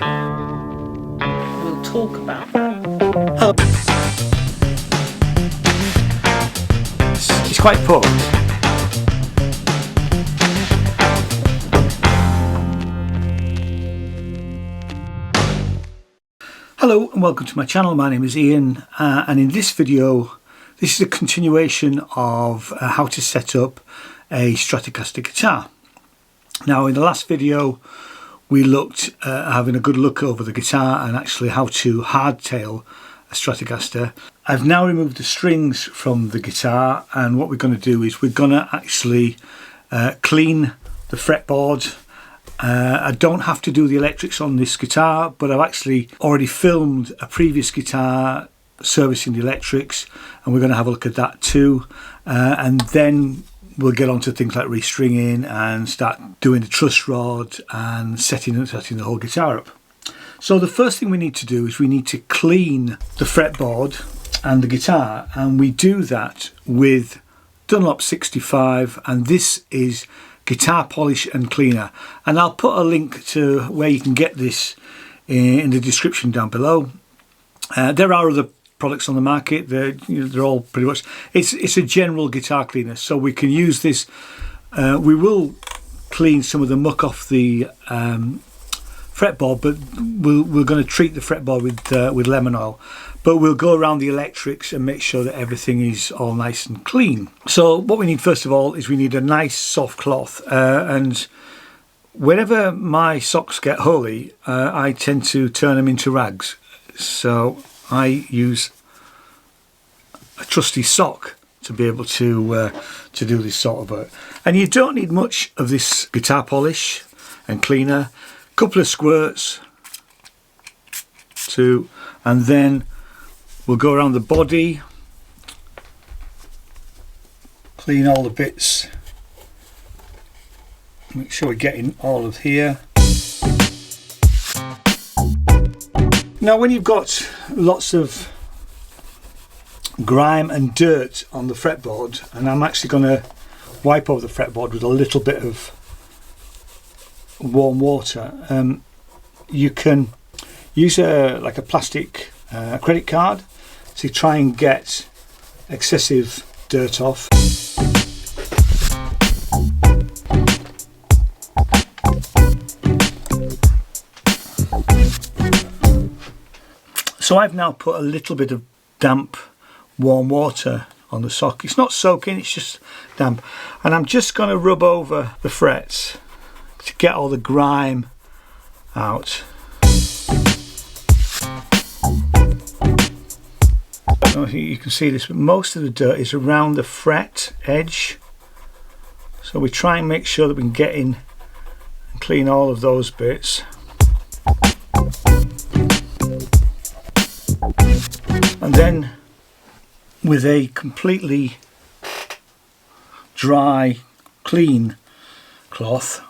We'll talk about that. It's quite poor. Hello and welcome to my channel. My name is Ian and in this video this is a continuation of how to set up a Stratocaster guitar. Now in the last video we looked at having a good look over the guitar and actually how to hardtail a Stratocaster. I've now removed the strings from the guitar, and what we're going to do is we're going to actually clean the fretboard. I don't have to do the electrics on this guitar, but I've actually already filmed a previous guitar servicing the electrics, and we're going to have a look at that too, and then we'll get on to things like restringing and start doing the truss rod and setting the whole guitar up. So the first thing we need to do is we need to clean the fretboard and the guitar, and we do that with Dunlop 65, and this is guitar polish and cleaner, and I'll put a link to where you can get this in the description down below. There are other products on the market. They're all pretty much, it's a general guitar cleaner, so we can use this. We will clean some of the muck off the fretboard, but we're going to treat the fretboard with lemon oil, but we'll go around the electrics and make sure that everything is all nice and clean. So what we need first of all is we need a nice soft cloth, and whenever my socks get holy I tend to turn them into rags, so I use a trusty sock to be able to do this sort of work. And you don't need much of this guitar polish and cleaner. Couple of squirts, and then we'll go around the body, clean all the bits, make sure we're getting all of here. Now when you've got lots of grime and dirt on the fretboard, and I'm actually going to wipe over the fretboard with a little bit of warm water, you can use like a plastic credit card to try and get excessive dirt off. So I've now put a little bit of damp warm water on the sock. It's not soaking, it's just damp, and I'm just going to rub over the frets to get all the grime out. I don't think you can see this, but most of the dirt is around the fret edge, so we try and make sure that we can get in and clean all of those bits. And then with a completely dry, clean cloth,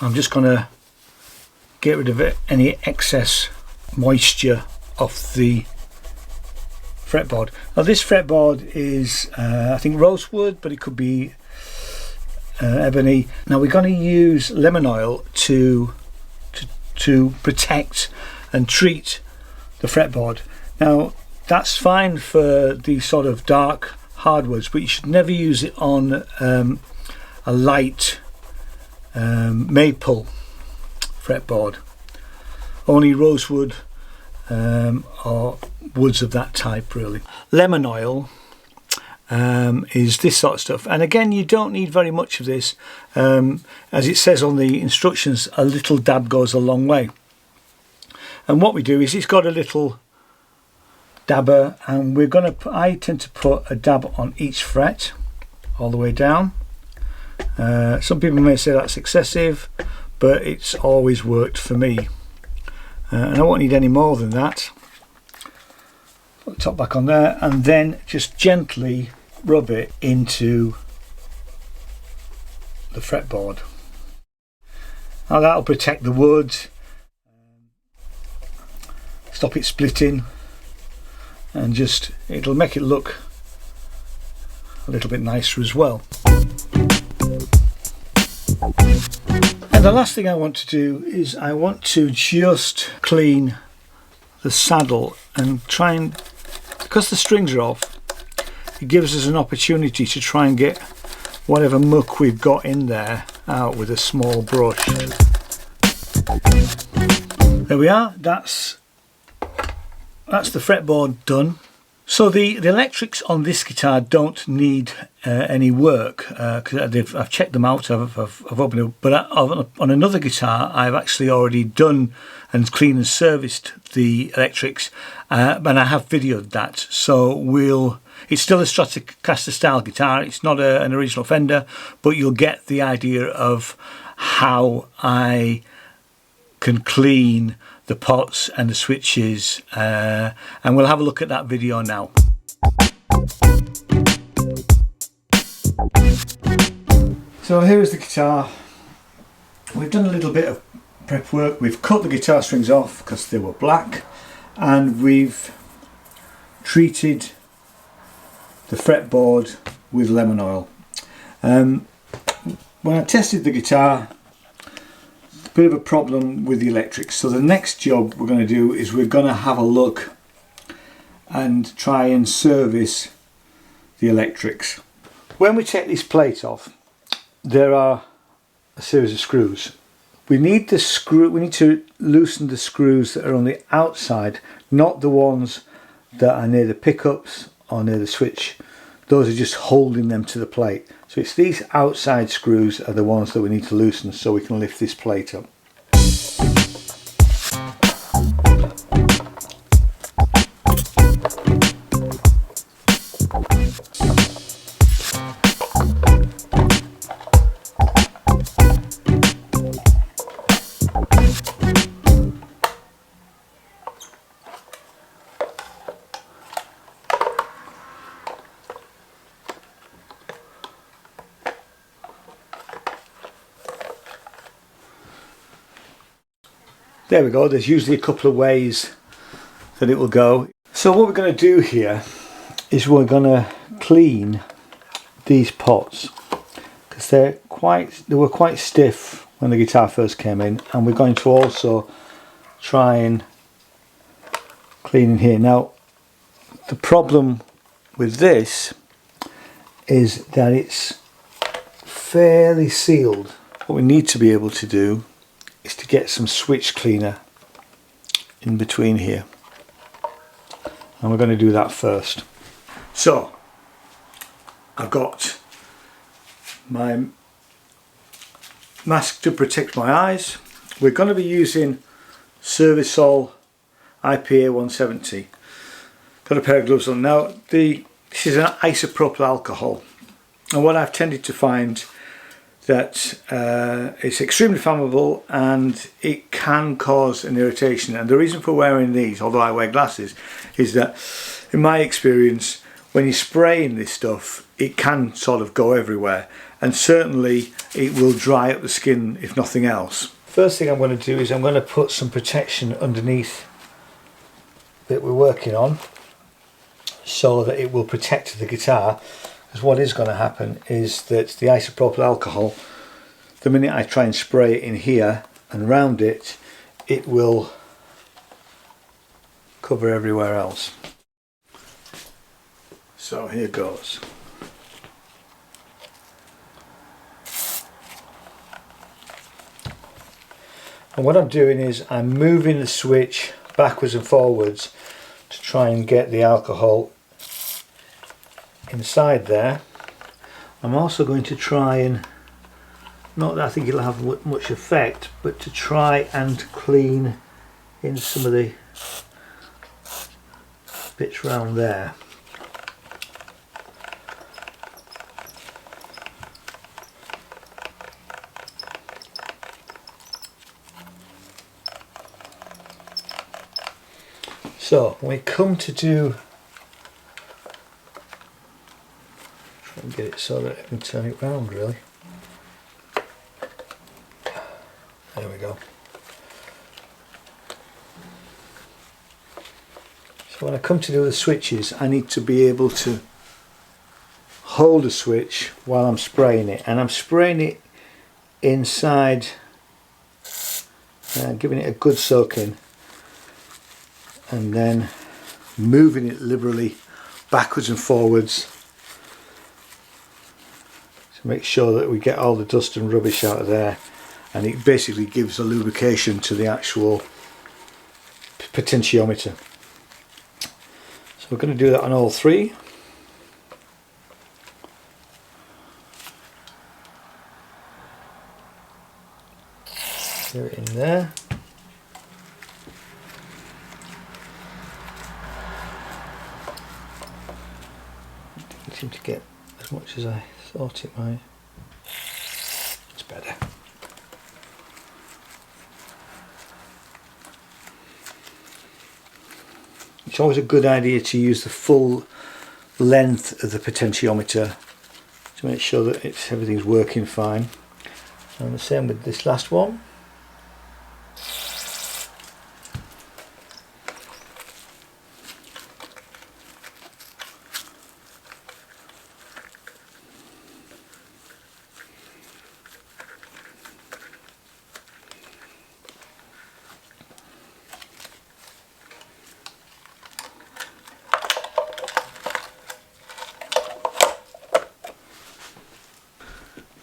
I'm just going to get rid of any excess moisture off the fretboard. Now this fretboard is I think rosewood, but it could be ebony. Now we're going to use lemon oil to protect and treat the fretboard. Now that's fine for these sort of dark hardwoods, but you should never use it on a light maple fretboard. Only rosewood or woods of that type really. Lemon oil is this sort of stuff, and again you don't need very much of this. As it says on the instructions, a little dab goes a long way, and what we do is it's got a little dabber, and we're going to I tend to put a dab on each fret all the way down. Some people may say that's excessive, but it's always worked for me, and I won't need any more than that. Put the top back on there, and then just gently rub it into the fretboard. Now that'll protect the wood, stop it splitting, and just it'll make it look a little bit nicer as well. And the last thing I want to do is I want to just clean the saddle and try and, because the strings are off, it gives us an opportunity to try and get whatever muck we've got in there out with a small brush. There we are, that's the fretboard done. So the electrics on this guitar don't need any work, because I've checked them out, I've opened it, but on another guitar I've actually already done and cleaned and serviced the electrics, and I have videoed that. So it's still a Stratocaster style guitar, it's not an original Fender, but you'll get the idea of how I can clean the pots and the switches, and we'll have a look at that video now. So here is the guitar. We've done a little bit of prep work. We've cut the guitar strings off because they were black, and we've treated the fretboard with lemon oil. When I tested the guitar, bit of a problem with the electrics, so the next job we're going to do is we're going to have a look and try and service the electrics. When we take this plate off, there are a series of screws. We need to loosen the screws that are on the outside, not the ones that are near the pickups or near the switch. Those are just holding them to the plate. So it's these outside screws are the ones that we need to loosen so we can lift this plate up. There we go, there's usually a couple of ways that it will go. So what we're going to do here is we're going to clean these pots, because they were quite stiff when the guitar first came in, and we're going to also try and clean in here. Now the problem with this is that it's fairly sealed. What we need to be able to do is to get some switch cleaner in between here, and we're going to do that first. So I've got my mask to protect my eyes. We're going to be using Servicol IPA 170. Got a pair of gloves on. Now this is an isopropyl alcohol, and what I've tended to find that it's extremely flammable and it can cause an irritation. And the reason for wearing these, although I wear glasses, is that in my experience, when you're spraying this stuff, it can sort of go everywhere, and certainly it will dry up the skin if nothing else. First thing I'm going to do is I'm going to put some protection underneath that we're working on so that it will protect the guitar. Because what is going to happen is that the isopropyl alcohol, the minute I try and spray it in here and round it, it will cover everywhere else. So here goes. And what I'm doing is I'm moving the switch backwards and forwards to try and get the alcohol inside there. I'm also going to try and, not that I think it'll have much effect, but to try and clean in some of the bits round there. So when we come to do, try and get it so that I can turn it round really. There we go. So when I come to do the switches, I need to be able to hold the switch while I'm spraying it, and I'm spraying it inside giving it a good soaking, and then moving it liberally backwards and forwards to make sure that we get all the dust and rubbish out of there, and it basically gives a lubrication to the actual potentiometer. So we're going to do that on all three. Get it in there. Didn't seem to get as much as I thought it might. It's better. It's always a good idea to use the full length of the potentiometer to make sure that everything's working fine. And the same with this last one.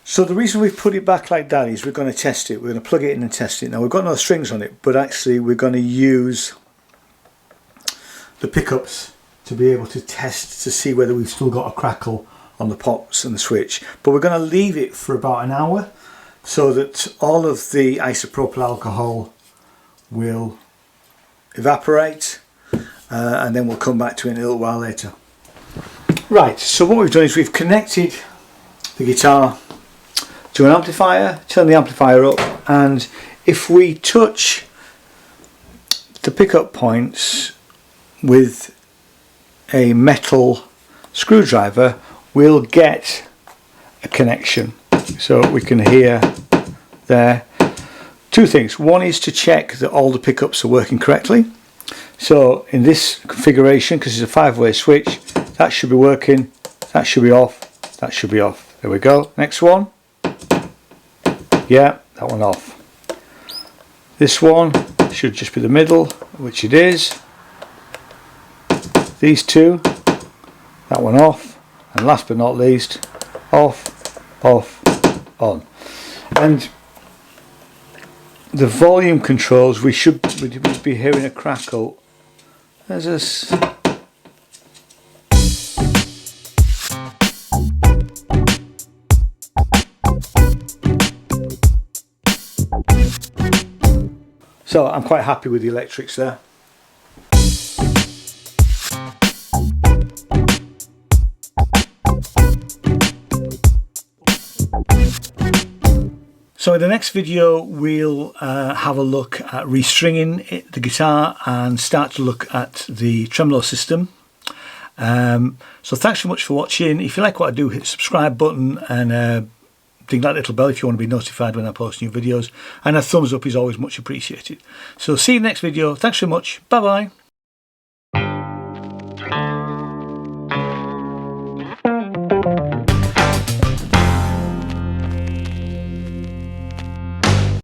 So the reason we've put it back like that is we're going to test it. We're going to plug it in and test it. Now we've got no strings on it, but actually we're going to use the pickups to be able to test to see whether we've still got a crackle on the pots and the switch. But we're going to leave it for about an hour so that all of the isopropyl alcohol will evaporate, and then we'll come back to it in a little while later. Right, so what we've done is we've connected the guitar to an amplifier, turn the amplifier up, and if we touch the pickup points with a metal screwdriver, we'll get a connection. So we can hear there two things. One is to check that all the pickups are working correctly. So in this configuration, because it's a 5-way switch, that should be working, that should be off, that should be off. There we go. Next one. Yeah, that one off. This one should just be the middle, which it is. These two, that one off, and last but not least, off, off, on. And the volume controls, we should be hearing a crackle. There's this. So I'm quite happy with the electrics there. So in the next video we'll have a look at restringing the guitar and start to look at the tremolo system. So thanks so much for watching. If you like what I do, hit the subscribe button and ding that little bell if you want to be notified when I post new videos, and a thumbs up is always much appreciated. So see you in the next video. Thanks so much. Bye bye.